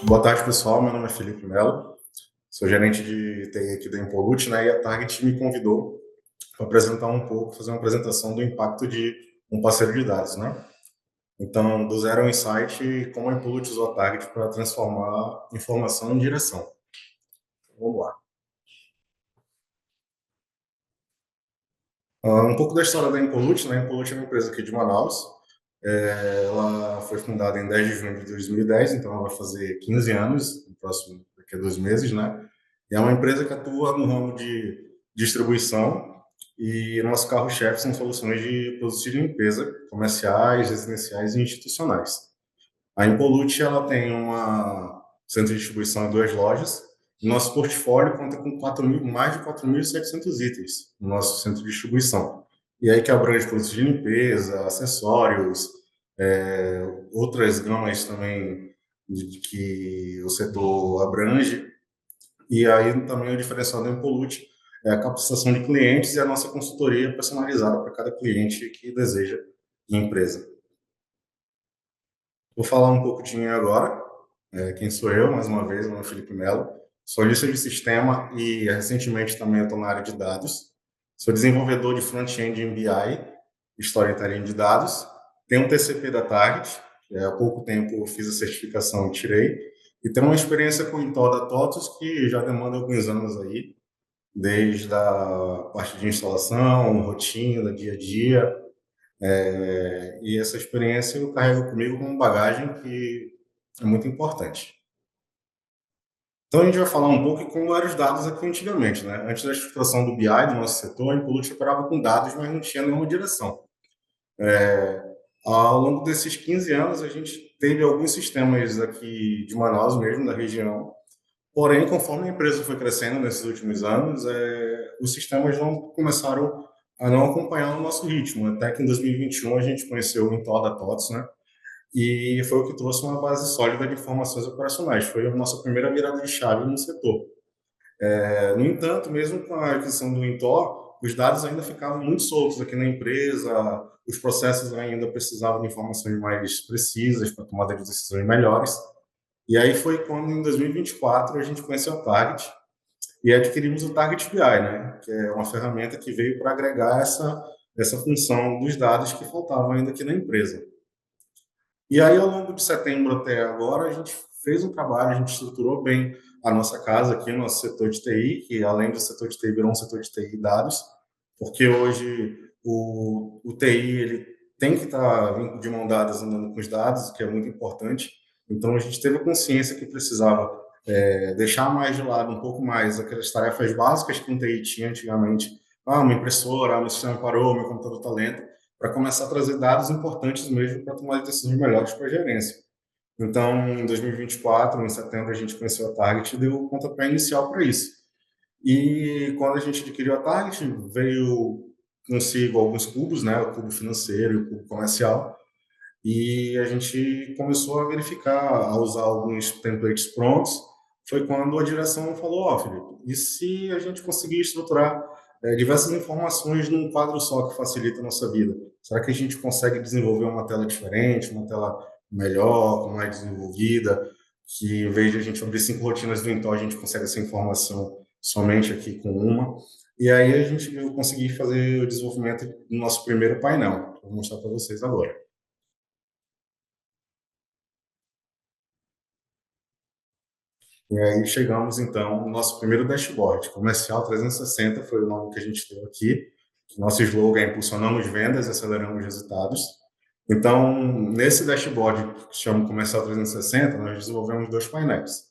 Boa tarde, pessoal. Meu nome é Felipe Melo, sou gerente de TI aqui da Impolute, né? E a Target me convidou para apresentar um pouco, fazer uma apresentação do impacto de um parceiro de dados, né? Então, do Zero ao Insight, como a Impolute usou a Target para transformar informação em direção. Vamos lá. Um pouco da história da Impolute, né? A Impolute é uma empresa aqui de Manaus. Ela foi fundada em 10 de junho de 2010, então ela vai fazer 15 anos, no próximo, daqui a 2 meses, né? E é uma empresa que atua no ramo de distribuição e nosso carro-chefe são soluções de produtos de limpeza comerciais, residenciais e institucionais. A Impolute, ela tem uma centro de distribuição em 2 lojas. E nosso portfólio conta com mais de 4.700 itens no nosso centro de distribuição. E aí que abrange produtos de limpeza, acessórios, outras gamas também que o setor abrange. E aí também o diferencial da Impolute é a capacitação de clientes e a nossa consultoria personalizada para cada cliente que deseja de empresa. Vou falar um pouco de mim agora. Quem sou eu, mais uma vez, meu nome é Felipe Melo. Sou analista de sistema e recentemente também estou na área de dados. Sou desenvolvedor de front-end em BI, Storytelling de dados. Tenho um TCP da Target, que há pouco tempo eu fiz a certificação e tirei. E tenho uma experiência com o Intor da TOTUS que já demanda alguns anos aí, desde a parte de instalação, rotina, dia a dia. E essa experiência eu carrego comigo como bagagem que é muito importante. Então, a gente vai falar um pouco de como eram os dados aqui antigamente, né? Antes da estruturação do BI, do nosso setor, a Impolute operava com dados, mas não tinha nenhuma direção. Ao longo desses 15 anos, a gente teve alguns sistemas aqui de Manaus mesmo, da região. Porém, conforme a empresa foi crescendo nesses últimos anos, os sistemas não começaram a não acompanhar o nosso ritmo. Até que em 2021 a gente conheceu o Intor da TOTS, né? E foi o que trouxe uma base sólida de informações operacionais. Foi a nossa primeira virada de chave no setor. No entanto, mesmo com a aquisição do Intor, os dados ainda ficavam muito soltos aqui na empresa, os processos ainda precisavam de informações mais precisas para tomada de decisões melhores. E aí foi quando, em 2024, a gente conheceu a Target e adquirimos o Target BI, né? Que é uma ferramenta que veio para agregar essa função dos dados que faltavam ainda aqui na empresa. E aí, ao longo de setembro até agora, a gente fez um trabalho, a gente estruturou bem a nossa casa aqui, o nosso setor de TI, que além do setor de TI virou um setor de TI e dados, porque hoje o TI ele tem que estar de mão dadas andando com os dados, que é muito importante. Então, a gente teve a consciência que precisava deixar mais de lado um pouco mais aquelas tarefas básicas que um TI tinha antigamente. Ah, uma impressora, meu sistema parou, meu computador está lento, para começar a trazer dados importantes mesmo para tomar decisões melhores para a gerência. Então, em 2024, em setembro, a gente conheceu a Target e deu o pontapé inicial para isso. E quando a gente adquiriu a Target, veio consigo alguns cubos, né, o cubo financeiro e o cubo comercial, e a gente começou a verificar, a usar alguns templates prontos. Foi quando a direção falou: Ó, Felipe, e se a gente conseguir estruturar diversas informações num quadro só que facilita a nossa vida? Será que a gente consegue desenvolver uma tela diferente, uma tela melhor, mais desenvolvida, que em vez de a gente abrir 5 rotinas do Intel, a gente consegue essa informação somente aqui com uma? E aí eu consegui fazer o desenvolvimento do nosso primeiro painel. Vou mostrar para vocês agora. E aí chegamos, então, no nosso primeiro dashboard. Comercial 360 foi o nome que a gente deu aqui. Nosso slogan é impulsionamos vendas e aceleramos resultados. Então, nesse dashboard que se chama Comercial 360, nós desenvolvemos 2 painéis.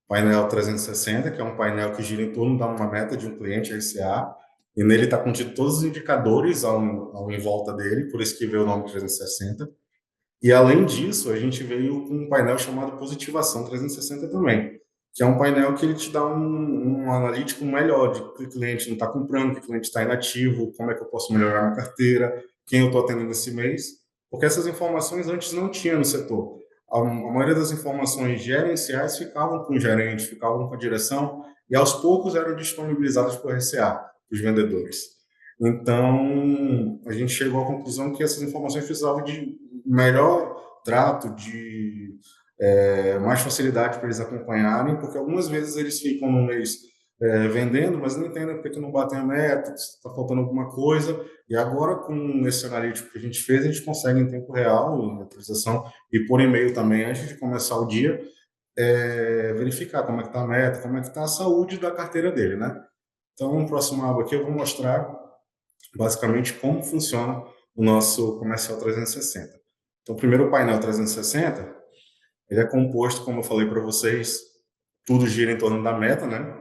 Painel 360, que é um painel que gira em torno de uma meta de um cliente RCA, e nele está contido todos os indicadores em volta dele, por isso que veio o nome 360. E além disso, a gente veio com um painel chamado Positivação 360 também, que é um painel que ele te dá um analítico melhor de que o cliente não está comprando, que o cliente está inativo, como é que eu posso melhorar minha carteira, quem eu estou atendendo esse mês, porque essas informações antes não tinha no setor. A maioria das informações gerenciais ficavam com o gerente, ficavam com a direção, e aos poucos eram disponibilizadas para o RCA, os vendedores. Então, a gente chegou à conclusão que essas informações precisavam de melhor trato, de mais facilidade para eles acompanharem, porque algumas vezes eles ficam no mês vendendo, mas não entendem porque que não batem a meta, se está faltando alguma coisa. E agora, com esse analítico que a gente fez, a gente consegue em tempo real, em atualização, e por e-mail também, antes de começar o dia, verificar como é que está a meta, como é que está a saúde da carteira dele, né? Então, no próximo aba aqui eu vou mostrar basicamente como funciona o nosso comercial 360. Então, primeiro o painel 360, ele é composto, como eu falei para vocês, tudo gira em torno da meta, né?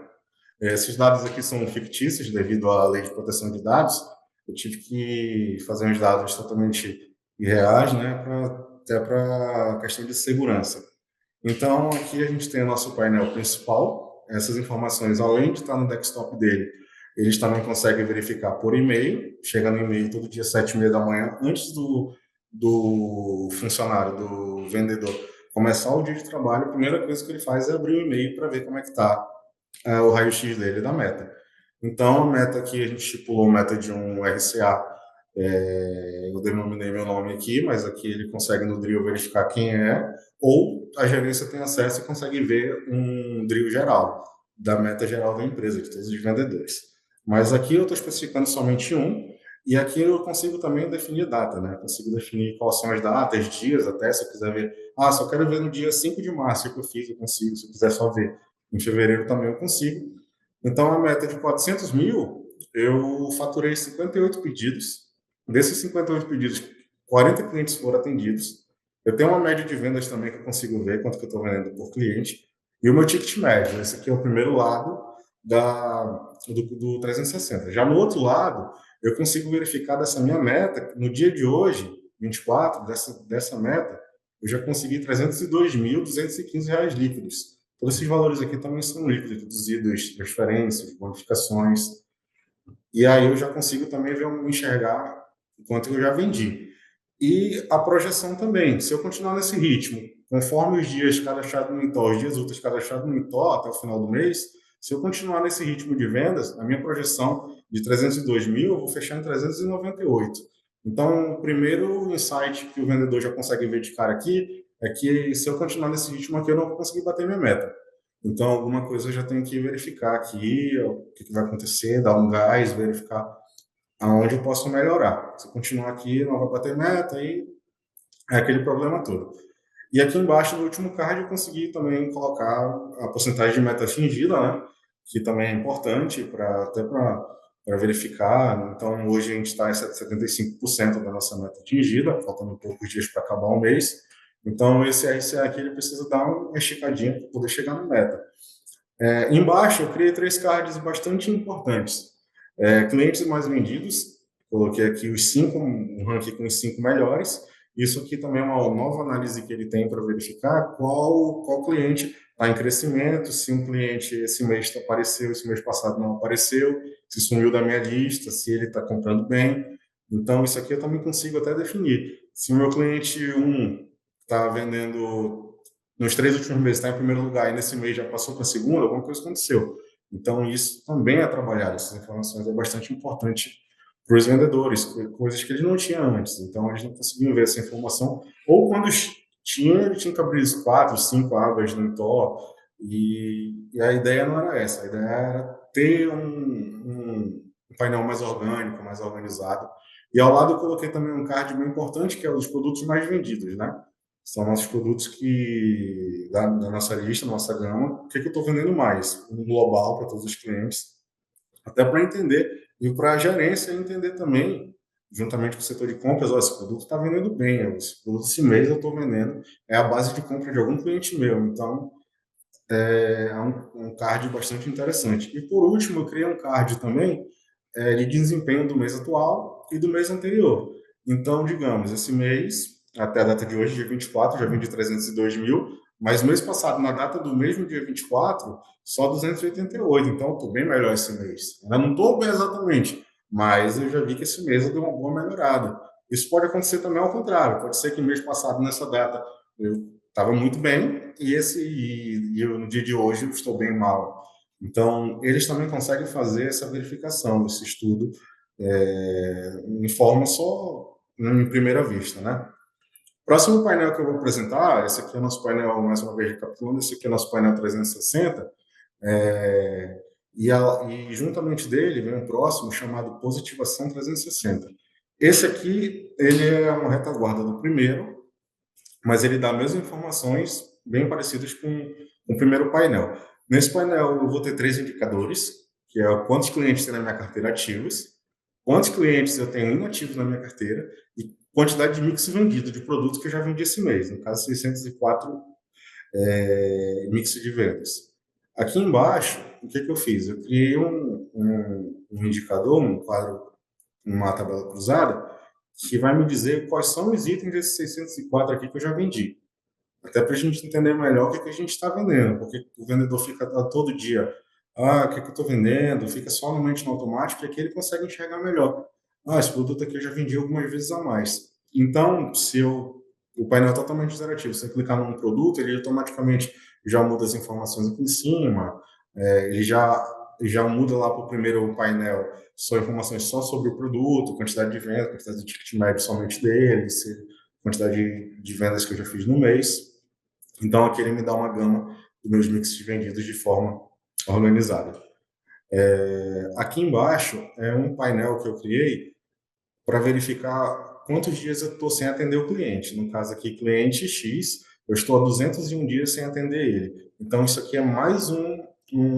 Esses dados aqui são fictícios devido à lei de proteção de dados. Eu tive que fazer uns dados totalmente irreais, né? Até para questão de segurança. Então, aqui a gente tem o nosso painel principal. Essas informações, além de estar no desktop dele, eles também conseguem verificar por e-mail. Chega no e-mail todo dia, 7h30 da manhã, antes do funcionário, do vendedor, começar o dia de trabalho. A primeira coisa que ele faz é abrir o e-mail para ver como é que está o raio-x dele da meta. Então, a meta aqui, a gente estipulou a meta de um RCA, eu denominei meu nome aqui, mas aqui ele consegue no drill verificar quem é, ou a gerência tem acesso e consegue ver um drill geral, da meta geral da empresa, de todos os vendedores. Mas aqui eu estou especificando somente um, e aqui eu consigo também definir data, né? Consigo definir quais são as datas, dias, até se eu quiser ver. Ah, só quero ver no dia 5 de março que eu fiz, eu consigo. Se eu quiser só ver em fevereiro também eu consigo. Então, a meta de 400 mil, eu faturei 58 pedidos. Desses 58 pedidos, 40 clientes foram atendidos. Eu tenho uma média de vendas também que eu consigo ver quanto que eu estou vendendo por cliente. E o meu ticket médio, esse aqui é o primeiro lado do 360. Já no outro lado, eu consigo verificar dessa minha meta, no dia de hoje, 24, dessa meta, eu já consegui R$ 302.215 líquidos. Todos esses valores aqui também são líquidos, deduzidos, transferências, bonificações. E aí eu já consigo também enxergar o quanto eu já vendi. E a projeção também. Se eu continuar nesse ritmo, conforme os dias cadastrados no Intor, os dias úteis cadastrados no Intor até o final do mês, se eu continuar nesse ritmo de vendas, a minha projeção de 302 mil, eu vou fechar em 398. Então, o primeiro insight que o vendedor já consegue ver de cara aqui é que se eu continuar nesse ritmo aqui, eu não vou conseguir bater minha meta. Então, alguma coisa eu já tenho que verificar aqui, o que vai acontecer, dar um gás, verificar aonde eu posso melhorar. Se eu continuar aqui, não vai bater meta, aí é aquele problema todo. E aqui embaixo, no último card, eu consegui também colocar a porcentagem de meta atingida, né? Que também é importante até para verificar. Então, hoje a gente está em 75% da nossa meta atingida, faltando poucos dias para acabar o mês. Então, esse RCA aqui ele precisa dar uma esticadinha para poder chegar na meta. Embaixo, eu criei 3 cards bastante importantes. Clientes mais vendidos, coloquei aqui os 5, um ranking com os 5 melhores. Isso aqui também é uma nova análise que ele tem para verificar qual cliente está em crescimento, se um cliente esse mês apareceu, esse mês passado não apareceu, se sumiu da minha lista, se ele está comprando bem. Então, isso aqui eu também consigo até definir. Se o meu cliente 1 está vendendo nos 3 últimos meses está em primeiro lugar e nesse mês já passou para segundo, alguma coisa aconteceu. Então, isso também é trabalhado, essas informações é bastante importante para os vendedores, coisas que eles não tinham antes. Então, eles não conseguiam ver essa informação, ou quando tinha, ele tinha que abrir 4, 5 abas no Intor, e a ideia não era essa, a ideia era ter um painel mais orgânico, mais organizado. E ao lado eu coloquei também um card bem importante, que é os produtos mais vendidos, né? São nossos produtos da nossa lista, nossa gama, o que eu estou vendendo mais, um global para todos os clientes, até para entender, e para a gerência entender também, juntamente com o setor de compras, ó, esse produto está vendendo bem, esse produto esse mês eu estou vendendo, é a base de compra de algum cliente meu, então é um card bastante interessante. E por último, eu criei um card também de desempenho do mês atual e do mês anterior. Então, digamos, esse mês, até a data de hoje, dia 24, já vendi 302 mil, mas mês passado, na data do mesmo dia 24, só 288. Então, estou bem melhor esse mês. Ainda não estou bem exatamente, mas eu já vi que esse mês eu dei uma boa melhorada. Isso pode acontecer também ao contrário. Pode ser que mês passado, nessa data, eu estava muito bem e no dia de hoje eu estou bem mal. Então, eles também conseguem fazer essa verificação, esse estudo, em forma só em primeira vista, né? Próximo painel que eu vou apresentar, esse aqui é o nosso painel, mais uma vez recapitulando, esse aqui é o nosso painel 360, é, e juntamente dele vem um próximo chamado Positivação 360. Esse aqui, ele é uma retaguarda do primeiro, mas ele dá as mesmas informações bem parecidas com o primeiro painel. Nesse painel, eu vou ter 3 indicadores, que é quantos clientes tem na minha carteira ativos, quantos clientes eu tenho inativos na minha carteira e quantidade de mix vendido de produtos que eu já vendi esse mês, no caso 604 mix de vendas. Aqui embaixo, o que eu fiz? Eu criei um indicador, um quadro, uma tabela cruzada, que vai me dizer quais são os itens desses 604 aqui que eu já vendi. Até para a gente entender melhor o que a gente está vendendo, porque o vendedor fica todo dia, o que eu estou vendendo, fica só no mente no automático, e aqui ele consegue enxergar melhor. Esse produto aqui eu já vendi algumas vezes a mais. Então, o painel é totalmente interativo, se você clicar num produto, ele automaticamente já muda as informações aqui em cima, ele já muda lá para o primeiro painel só informações só sobre o produto, quantidade de vendas, quantidade de ticket médio somente dele, quantidade de vendas que eu já fiz no mês. Então, aqui ele me dá uma gama dos meus mix vendidos de forma organizada. Aqui embaixo é um painel que eu criei para verificar quantos dias eu estou sem atender o cliente. No caso aqui, cliente X, eu estou há 201 dias sem atender ele. Então, isso aqui é mais um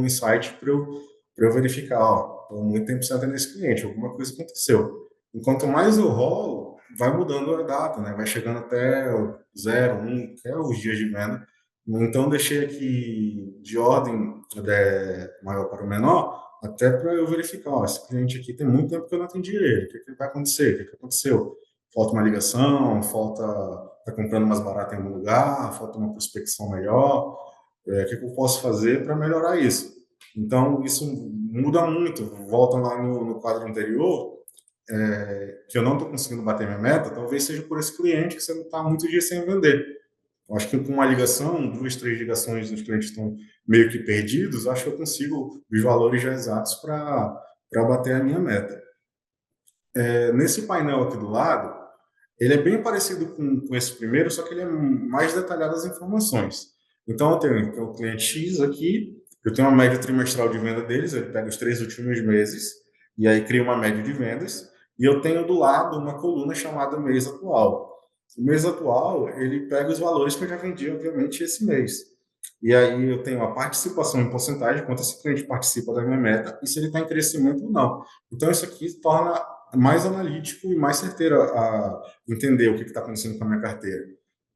insight para eu verificar, estou muito tempo sem atender esse cliente, alguma coisa aconteceu. Enquanto mais eu rolo, vai mudando a data, né? Vai chegando até o 0, 1, que é os dias de venda. Então, deixei aqui de ordem maior para o menor, até para eu verificar, esse cliente aqui tem muito tempo que eu não atendi ele, o que vai acontecer? O que aconteceu? Falta uma ligação, tá comprando mais barato em algum lugar, falta uma prospecção melhor, o que eu posso fazer para melhorar isso? Então, isso muda muito, volta lá no quadro anterior, que eu não estou conseguindo bater minha meta, talvez seja por esse cliente que você não está muitos dias sem vender. Eu acho que com uma ligação, 2, 3 ligações, os clientes estão meio que perdidos, acho que eu consigo os valores já exatos para bater a minha meta. Nesse painel aqui do lado, ele é bem parecido com esse primeiro, só que ele é mais detalhado as informações. Então, eu tenho o cliente X aqui, eu tenho uma média trimestral de venda deles, ele pega os 3 últimos meses, e aí cria uma média de vendas, e eu tenho do lado uma coluna chamada mês atual. O mês atual, ele pega os valores que eu já vendi, obviamente, esse mês. E aí eu tenho a participação em porcentagem, quanto esse cliente participa da minha meta, e se ele está em crescimento ou não. Então, isso aqui torna mais analítico e mais certeiro a entender o que está acontecendo com a minha carteira.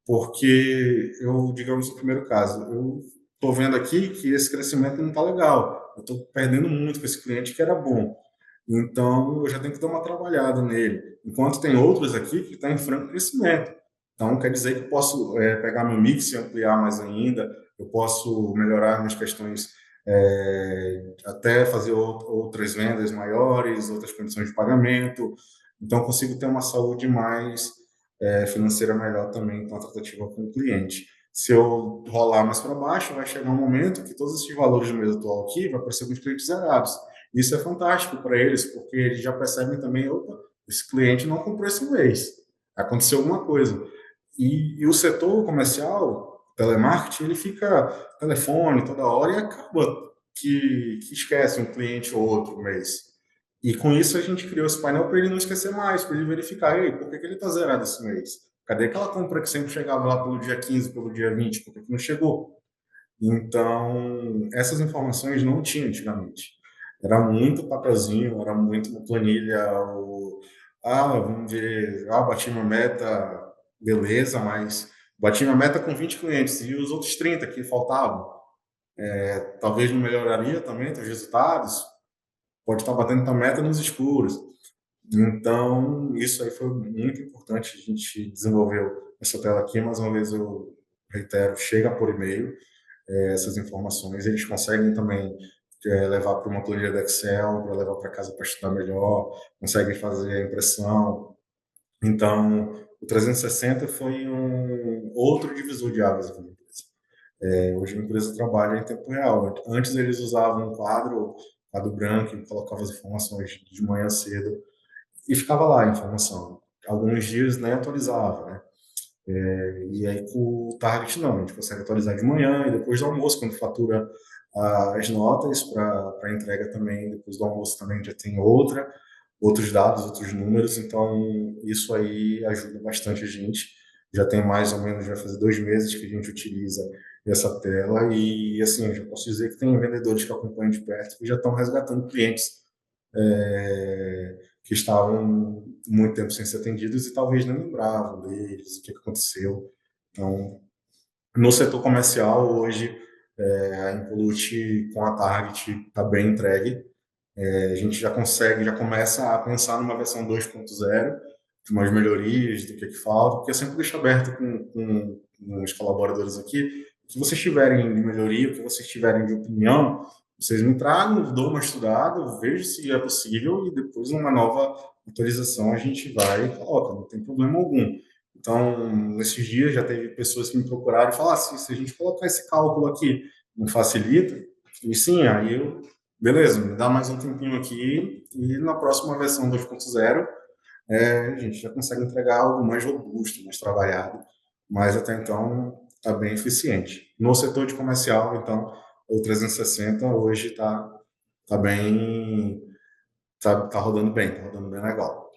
Porque digamos, no primeiro caso, eu estou vendo aqui que esse crescimento não está legal. Eu estou perdendo muito com esse cliente que era bom. Então, eu já tenho que dar uma trabalhada nele. Enquanto tem outros aqui que estão em franco crescimento. Então, quer dizer que eu posso pegar meu mix e ampliar mais ainda, eu posso melhorar minhas questões, até fazer outras vendas maiores, outras condições de pagamento. Então, eu consigo ter uma saúde mais financeira melhor também com a tratativa com o cliente. Se eu rolar mais para baixo, vai chegar um momento que todos esses valores do mês atual aqui vai aparecer com os clientes zerados. Isso é fantástico para eles, porque eles já percebem também, opa, esse cliente não comprou esse mês, aconteceu alguma coisa. E o setor comercial, telemarketing, ele fica telefone toda hora e acaba que esquece um cliente ou outro mês. E com isso a gente criou esse painel para ele não esquecer mais, para ele verificar, ei, por que ele está zerado esse mês? Cadê aquela compra que sempre chegava lá pelo dia 15, pelo dia 20, por que não chegou? Então, essas informações não tinha antigamente. Era muito papelzinho, era muito uma planilha, vamos ver, bati minha meta, beleza, mas bati minha meta com 20 clientes e os outros 30 que faltavam. Talvez não melhoraria também os resultados, pode estar batendo a meta nos escuros. Então, isso aí foi muito importante, a gente desenvolveu essa tela aqui, mais uma vez eu reitero, chega por e-mail, essas informações, eles conseguem também levar para uma planilha do Excel, para levar para casa para estudar melhor, conseguem fazer a impressão. Então, o 360 foi um outro divisor de águas aqui na empresa. Hoje a empresa trabalha em tempo real. Antes eles usavam um quadro branco, e colocavam as informações de manhã cedo e ficava lá a informação. Alguns dias nem atualizava, né? E aí com o target não, a gente consegue atualizar de manhã e depois do almoço, quando fatura as notas para entrega também, depois do almoço também já tem outros dados, outros números, então isso aí ajuda bastante a gente. Já tem mais ou menos, já fazer 2 meses que a gente utiliza essa tela e assim, eu já posso dizer que tem vendedores que acompanham de perto que já estão resgatando clientes que estavam muito tempo sem ser atendidos e talvez não lembravam deles, o que aconteceu. Então, no setor comercial, hoje, a Impolute com a Target está bem entregue. A gente já consegue, já começa a pensar numa versão 2.0, de umas melhorias, do que falta, porque eu sempre deixo aberto com os colaboradores aqui, o que vocês tiverem de melhoria, o que vocês tiverem de opinião, vocês me tragam, eu dou uma estudada, eu vejo se é possível e depois numa nova atualização a gente vai e coloca, não tem problema algum. Então, nesses dias já teve pessoas que me procuraram e falaram assim, se a gente colocar esse cálculo aqui, não facilita? E sim, aí eu beleza, me dá mais um tempinho aqui e na próxima versão 2.0 a gente já consegue entregar algo mais robusto, mais trabalhado, mas até então está bem eficiente. No setor de comercial, então, o 360 hoje tá bem, tá rodando bem legal.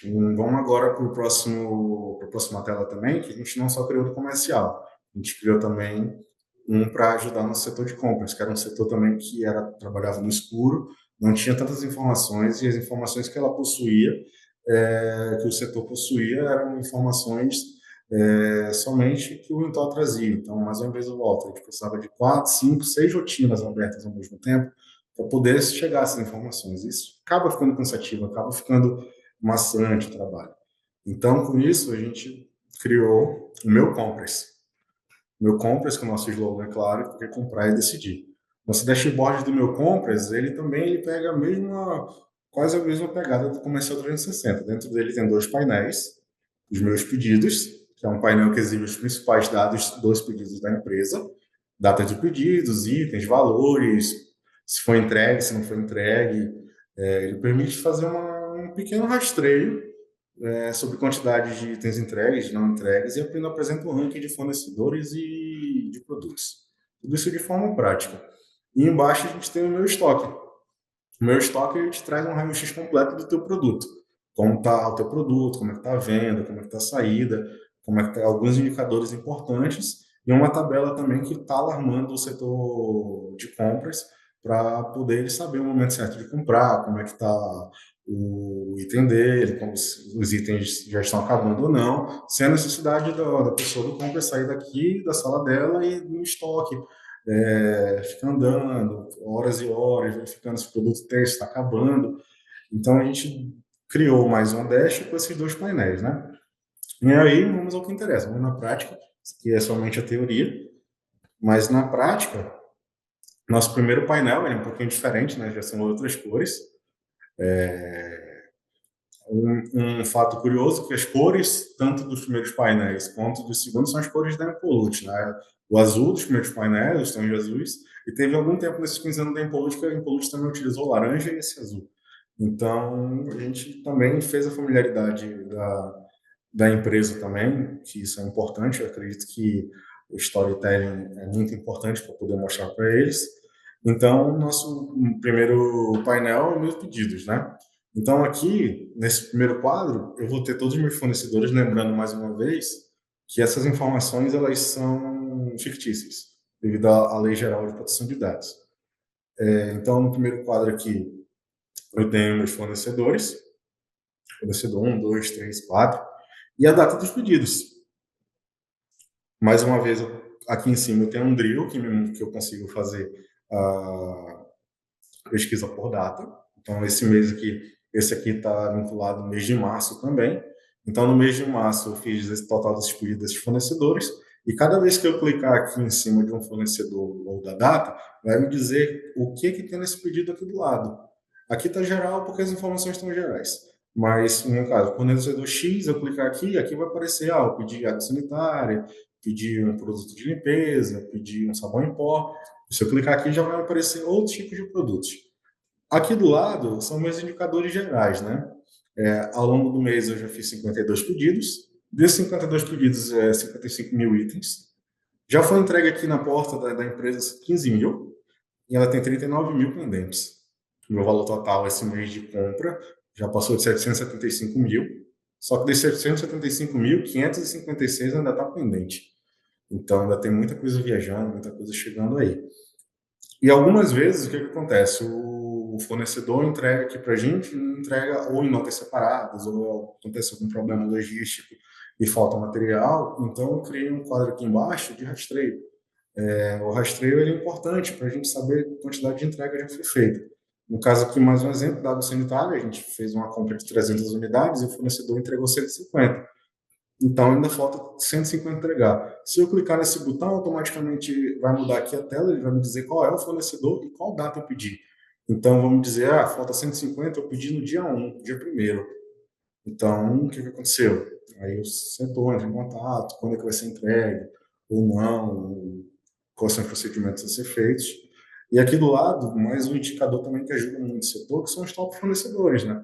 Vamos agora para a próxima tela também, que a gente não só criou do comercial, a gente criou também um para ajudar no setor de compras, que era um setor também que trabalhava no escuro, não tinha tantas informações, e as informações que ela possuía, que o setor possuía, eram informações somente que o Intel trazia. Então, mais uma vez eu volto, a gente precisava de 4, 5, 6 rotinas abertas ao mesmo tempo para poder chegar a essas informações. Isso acaba ficando cansativo, acaba ficando maçante o trabalho. Então, com isso, a gente criou o Meu Compras. Meu Compras, que o nosso slogan é claro, porque comprar é decidir. Nosso dashboard do Meu Compras, ele pega quase a mesma pegada do Comercial 360. Dentro dele tem 2 painéis, os meus pedidos, que é um painel que exibe os principais dados dos pedidos da empresa, data de pedidos, itens, valores, se foi entregue, se não foi entregue. Ele permite fazer um pequeno rastreio sobre quantidade de itens entregues, não entregues, e apresenta um ranking de fornecedores e de produtos. Tudo isso de forma prática. E embaixo a gente tem o meu estoque. O meu estoque ele te traz um raio-x completo do teu produto. Como está o teu produto, como é que está a venda, como é que está a saída, como é que tá alguns indicadores importantes e uma tabela também que está alarmando o setor de compras para poder ele saber o momento certo de comprar, como é que está o item dele, como os itens já estão acabando ou não, sem a necessidade da pessoa do compra sair daqui da sala dela e no estoque fica andando horas e horas, verificando se o produto está acabando. Então, a gente criou mais uma dash com esses 2 painéis, né? E aí, vamos ao que interessa. Vamos na prática, que é somente a teoria. Mas, na prática, nosso primeiro painel é um pouquinho diferente, né? Já são outras cores. Um fato curioso que as cores, tanto dos primeiros painéis quanto dos segundos, são as cores da Impolute, né? O azul dos primeiros painéis, os tons de azuis, e teve algum tempo nesses 15 anos da Impolute que a Impolute também utilizou o laranja e esse azul. Então, a gente também fez a familiaridade da empresa também, que isso é importante, eu acredito que o storytelling é muito importante para poder mostrar para eles. Então, nosso primeiro painel é meus pedidos, né? Então, aqui, nesse primeiro quadro, eu vou ter todos os meus fornecedores, lembrando mais uma vez que essas informações elas são fictícias, devido à Lei Geral de Proteção de Dados. Então, no primeiro quadro aqui, eu tenho meus fornecedores, fornecedor 1, 2, 3, 4, e a data dos pedidos. Mais uma vez, aqui em cima eu tenho um drill que eu consigo fazer a pesquisa por data. Então, esse aqui está vinculado no mês de março também. Então, no mês de março, eu fiz esse total desses pedidos desses fornecedores. E cada vez que eu clicar aqui em cima de um fornecedor ou da data, vai me dizer o que tem nesse pedido aqui do lado. Aqui está geral porque as informações estão gerais. Mas, no caso, fornecedor X, eu clicar aqui, aqui vai aparecer, eu pedi água sanitária, pedi um produto de limpeza, pedi um sabão em pó. Se eu clicar aqui, já vai aparecer outros tipos de produtos. Aqui do lado são meus indicadores gerais, né? Ao longo do mês eu já fiz 52 pedidos, Desses 52 pedidos, 55 mil itens. Já foi entregue aqui na porta da empresa 15 mil, e ela tem 39 mil pendentes. O meu valor total esse mês de compra já passou de 775 mil, só que desses 775 mil, 556 ainda está pendente. Então ainda tem muita coisa viajando, muita coisa chegando aí. E algumas vezes o que acontece? O fornecedor entrega aqui para a gente, entrega ou em notas separadas, ou acontece algum problema logístico e falta material, então eu criei um quadro aqui embaixo de rastreio. O rastreio ele é importante para a gente saber a quantidade de entrega já foi feita. No caso aqui, mais um exemplo da água sanitária, a gente fez uma compra de 300 unidades e o fornecedor entregou 150. Então, ainda falta 150 entregar. Se eu clicar nesse botão, automaticamente vai mudar aqui a tela, ele vai me dizer qual é o fornecedor e qual data eu pedi. Então, vamos dizer, falta 150, eu pedi no dia 1, dia 1º. Então, o que aconteceu? Aí o setor entra em contato, quando é que vai ser entregue, ou não, quais são os procedimentos a ser feitos. E aqui do lado, mais um indicador também que ajuda muito o setor, que são os top fornecedores, né?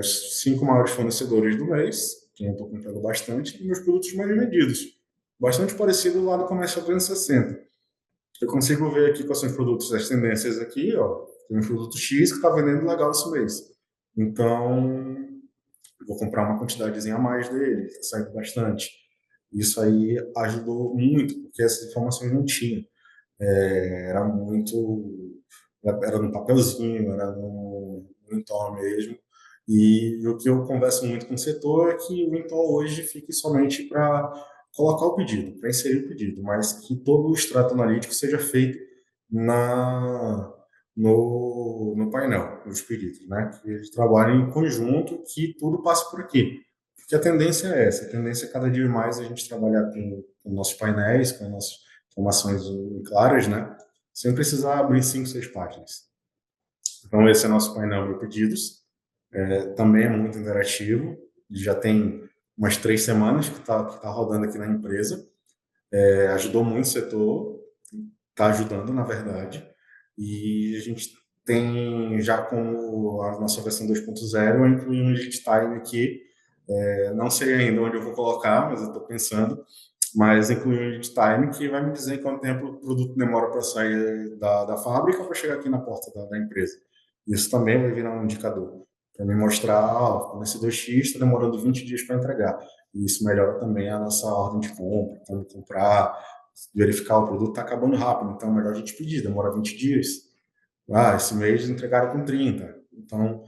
Os 5 maiores fornecedores do mês, que eu estou comprando bastante, e meus produtos mais vendidos. Bastante parecido lá do Comercial 360. Eu consigo ver aqui quais são os produtos, as tendências aqui, ó. Tem um produto X que está vendendo legal esse mês. Então, vou comprar uma quantidadezinha a mais dele, está saindo bastante. Isso aí ajudou muito, porque essas informações não tinha. Era muito. Era no papelzinho, era no Intel mesmo. E o que eu converso muito com o setor é que o Intel hoje fique somente para colocar o pedido, para inserir o pedido, mas que todo o extrato analítico seja feito na, no painel, nos pedidos, né? Que eles trabalhem em conjunto, que tudo passe por aqui. Porque a tendência é essa, a tendência é cada dia mais a gente trabalhar com nossos painéis, com nossas informações claras, né? Sem precisar abrir 5, 6 páginas. Então, esse é nosso painel de pedidos. Também é muito interativo. Já tem umas 3 semanas que tá rodando aqui na empresa. Ajudou muito o setor, está ajudando, na verdade. E a gente tem já como a nossa versão 2.0, incluir um lead time aqui. Não sei ainda onde eu vou colocar, mas eu estou pensando. Mas incluir um lead time que vai me dizer quanto tempo o produto demora para sair da fábrica para chegar aqui na porta da empresa. Isso também vai virar um indicador para me mostrar, o fornecedor X está demorando 20 dias para entregar. E isso melhora também a nossa ordem de compra, como comprar, verificar o produto está acabando rápido, então é melhor a gente pedir, demora 20 dias. Esse mês entregaram com 30. Então,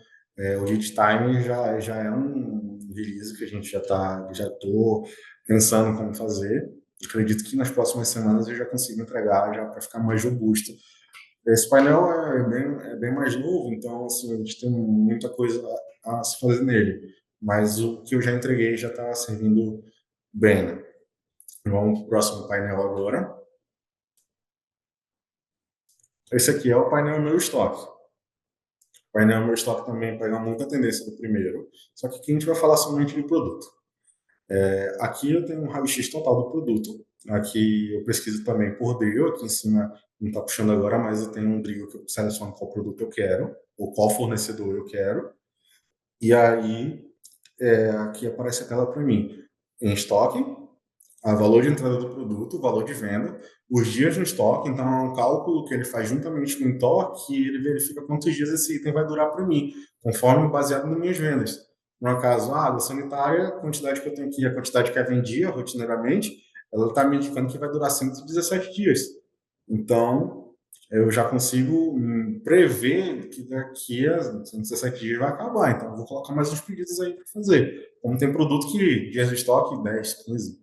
o lead time já é um release que a gente já estou pensando como fazer. Acredito que nas próximas semanas eu já consigo entregar já para ficar mais robusto. Esse painel é bem mais novo, então assim, a gente tem muita coisa a se fazer nele. Mas o que eu já entreguei já está servindo bem, né? Vamos para o próximo painel agora. Esse aqui é o painel meu estoque. O painel meu estoque também pega muita tendência do primeiro, só que aqui a gente vai falar somente de produto. Aqui eu tenho um raio-x total do produto. Aqui eu pesquiso também por drill, aqui em cima não está puxando agora, mas eu tenho um drill que eu seleciono qual produto eu quero, ou qual fornecedor eu quero. E aí, aqui aparece a tela para mim. Em estoque, o valor de entrada do produto, o valor de venda, os dias no estoque, então é um cálculo que ele faz juntamente com o estoque e ele verifica quantos dias esse item vai durar para mim, conforme baseado nas minhas vendas. No caso, a água sanitária, a quantidade que eu tenho aqui, a quantidade que é vendida rotineiramente, ela está me indicando que vai durar 117 dias. Então, eu já consigo prever que daqui a 117 dias vai acabar. Então, eu vou colocar mais uns pedidos aí para fazer. Como tem produto que dias de estoque, 10, 15,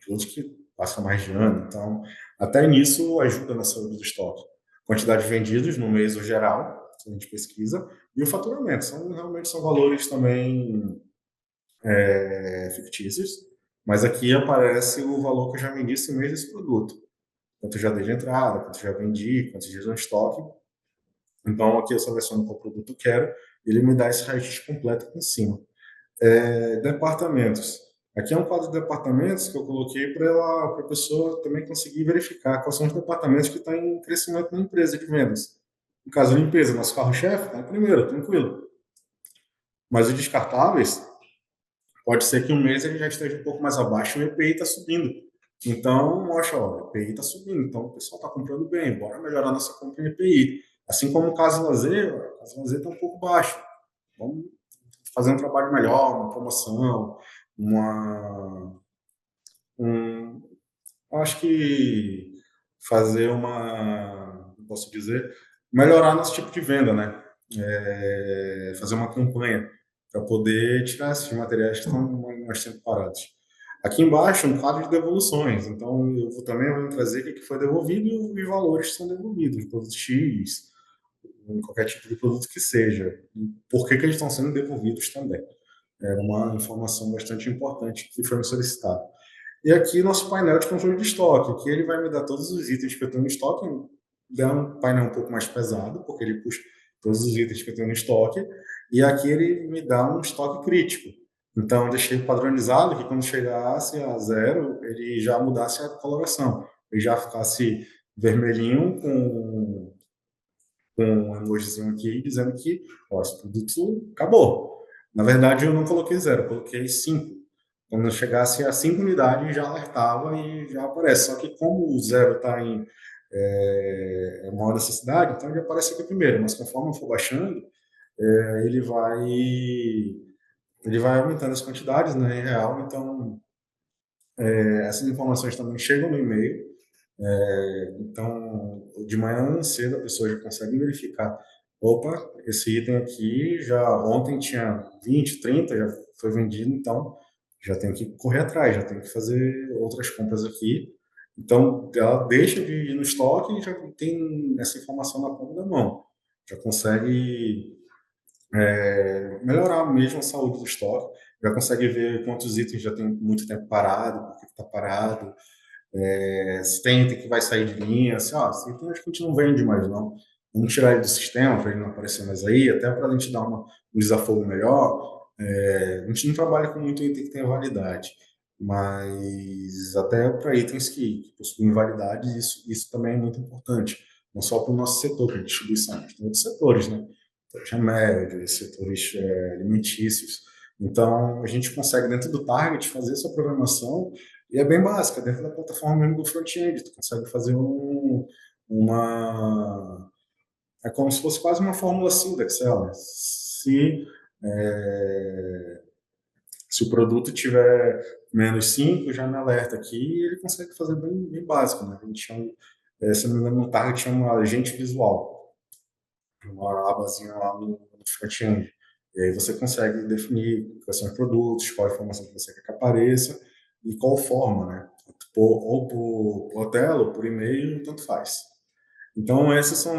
produtos que passam mais de ano. Então, até nisso ajuda na saúde do estoque. Quantidade de vendidos no mês, o geral, que a gente pesquisa, e o faturamento. Realmente são valores também fictícios, mas aqui aparece o valor que eu já vendi esse mês desse produto. Quanto eu já dei de entrada, quanto eu já vendi, quantos dias no estoque. Então, aqui eu seleciono qual produto eu quero, e ele me dá esse raio-x completo aqui em cima. Departamentos. Aqui é um quadro de departamentos que eu coloquei para a pessoa também conseguir verificar quais são os departamentos que estão em crescimento na empresa de vendas. No caso, limpeza, nosso carro-chefe está em primeiro, tranquilo. Mas os descartáveis Pode ser que um mês ele já esteja um pouco mais abaixo e o EPI está subindo. Então, mostra, ó, o EPI está subindo, então o pessoal está comprando bem, bora melhorar nossa compra em EPI. Assim como o caso lazer está um pouco baixo. Vamos fazer um trabalho melhor, uma promoção, uma, um, eu acho que fazer uma, não posso dizer, melhorar nosso tipo de venda, né? Fazer uma campanha para poder tirar esses materiais que estão mais tempo parados. Aqui embaixo, um quadro de devoluções. Então, também vou trazer o que foi devolvido e os valores que são devolvidos, produto X, em qualquer tipo de produto que seja. E por que eles estão sendo devolvidos também. Era uma informação bastante importante que foi me solicitada. E aqui nosso painel de controle de estoque, que ele vai me dar todos os itens que eu tenho no estoque, é um painel um pouco mais pesado, porque ele puxa todos os itens que eu tenho no estoque, e aqui ele me dá um estoque crítico. Então, eu deixei padronizado que quando chegasse a zero, ele já mudasse a coloração. Ele já ficasse vermelhinho com um emojizinho aqui dizendo que ó, esse produto acabou. Na verdade, eu não coloquei zero, eu coloquei 5. Quando eu chegasse a 5 unidades, já alertava e já aparece. Só que como o zero está em maior necessidade, então ele aparece aqui primeiro. Mas conforme eu for baixando, ele vai aumentando as quantidades, né, em real. Então, essas informações também chegam no e-mail. Então, de manhã cedo a pessoa já consegue verificar. Opa, esse item aqui já ontem tinha 20, 30, já foi vendido, então já tem que correr atrás, já tem que fazer outras compras aqui. Então, ela deixa de ir no estoque e já tem essa informação na palma da mão. Já consegue melhorar mesmo a saúde do estoque, já consegue ver quantos itens já tem muito tempo parado, por que está parado, se tem item que vai sair de linha, assim, ó, esse item acho que a gente não vende mais, não. Vamos tirar ele do sistema para ele não aparecer mais aí, até para a gente dar um desafogo melhor. A gente não trabalha com muito item que tem validade, mas até para itens que possuem validade, isso também é muito importante. Não só para o nosso setor, que é distribuição, mas tem outros setores, né? Setores remédios, setores alimentícios. Então, a gente consegue, dentro do target, fazer essa programação e é bem básica, dentro da plataforma mesmo do front-end. Tu consegue fazer uma. É como se fosse quase uma fórmula assim do Excel, né? É, se o produto tiver -5, já me alerta aqui e ele consegue fazer bem básico, né? A gente chama, se não me engano, no target chama agente visual, uma abazinha lá no front-end. E aí você consegue definir quais são os produtos, qual a informação que você quer que apareça e qual forma, né? Ou por tela, ou por e-mail, tanto faz. Então, esses são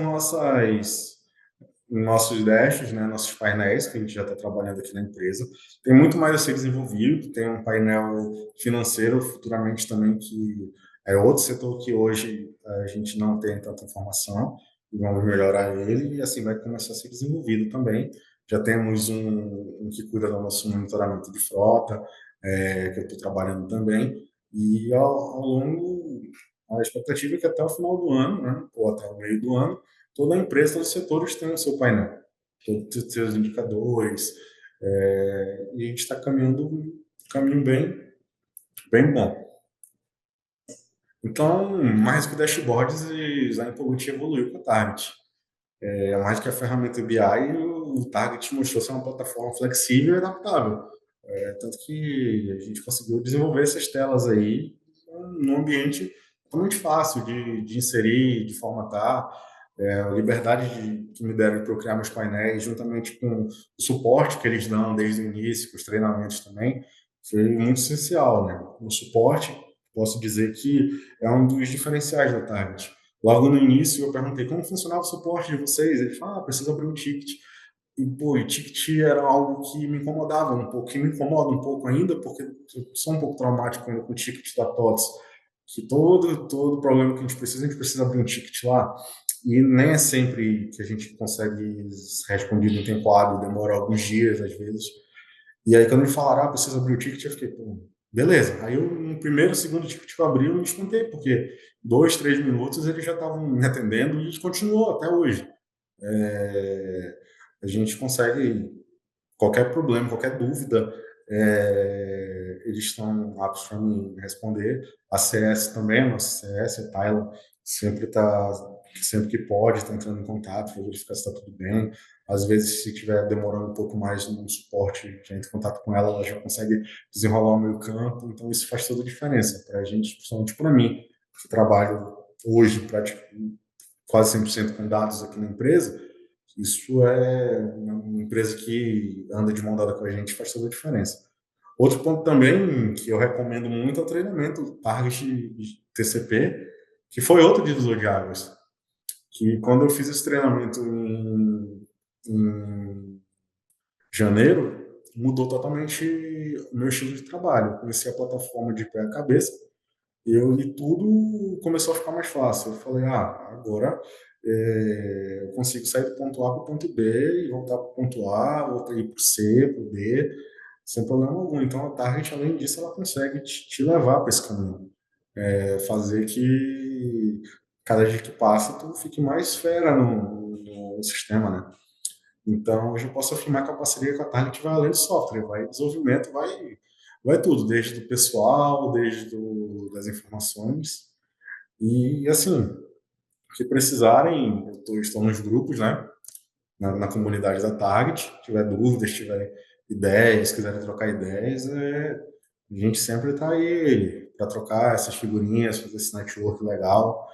nossos dashs, né, nossos painéis que a gente já está trabalhando aqui na empresa. Tem muito mais a ser desenvolvido, tem um painel financeiro futuramente também, que é outro setor que hoje a gente não tem tanta informação, e vamos melhorar ele, e assim vai começar a ser desenvolvido também. Já temos um que cuida do nosso monitoramento de frota, que eu estou trabalhando também, e ao longo, a expectativa é que até o final do ano, né, ou até o meio do ano, toda empresa, todos os setores têm o seu painel, todos os seus indicadores, e a gente está caminhando um caminho bem bom. Então, mais que dashboards, a Infogut evoluiu com o Target. Mais que a ferramenta BI, o Target mostrou ser uma plataforma flexível e adaptável. Tanto que a gente conseguiu desenvolver essas telas aí num ambiente totalmente fácil de inserir, de formatar. A liberdade que me deram para eu criar meus painéis, juntamente com o suporte que eles dão desde o início, com os treinamentos também, foi muito essencial, né? O suporte, posso dizer que é um dos diferenciais da Target. Logo no início, eu perguntei como funcionava o suporte de vocês. Ele falou, precisa abrir um ticket. E, pô, e ticket era algo que me incomodava um pouco, que me incomoda um pouco ainda, porque eu sou um pouco traumático ainda com o ticket da TOTS, que todo problema que a gente precisa abrir um ticket lá, e nem é sempre que a gente consegue ser respondido em tempo hábil, demora alguns dias, às vezes. E aí, quando me falaram, precisa abrir o ticket, eu fiquei, pô, beleza. Aí, no primeiro, segundo ticket que eu abri, eu me espantei, porque 2, 3 minutos eles já estavam me atendendo e continuou até hoje. A gente consegue qualquer problema, qualquer dúvida, eles estão aptos para me responder. A CS também, a nossa CS, a Tayla, sempre tá, sempre que pode, está entrando em contato para verificar se está tudo bem. Às vezes, se estiver demorando um pouco mais no suporte, já entra em contato com ela, ela já consegue desenrolar o meio campo. Então, isso faz toda a diferença para a gente, principalmente para mim, que trabalho hoje praticamente quase 100% com dados aqui na empresa. Isso é uma empresa que anda de mão dada com a gente, faz toda a diferença. Outro ponto também que eu recomendo muito é o treinamento Target TCP, que foi outro divisor de águas. Que quando eu fiz esse treinamento em janeiro, mudou totalmente o meu estilo de trabalho. Eu conheci a plataforma de pé a cabeça e tudo começou a ficar mais fácil. Eu falei, agora eu consigo sair do ponto A para o ponto B e voltar para o ponto A, voltar ir para o C, para o D, sem problema algum. Então, a Target, além disso, ela consegue te levar para esse caminho. Fazer que cada dia que passa tu fique mais fera no sistema, né? Então, hoje eu posso afirmar que a parceria com a Target vai além do software, vai desenvolvimento, vai tudo, desde o pessoal, das informações. E, assim, o que precisarem, estou nos grupos, né? Na comunidade da Target. Se tiver dúvidas, se tiver ideias, quiserem trocar ideias, a gente sempre está aí para trocar essas figurinhas, fazer esse network legal.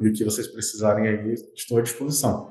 E o que vocês precisarem aí, estou à disposição.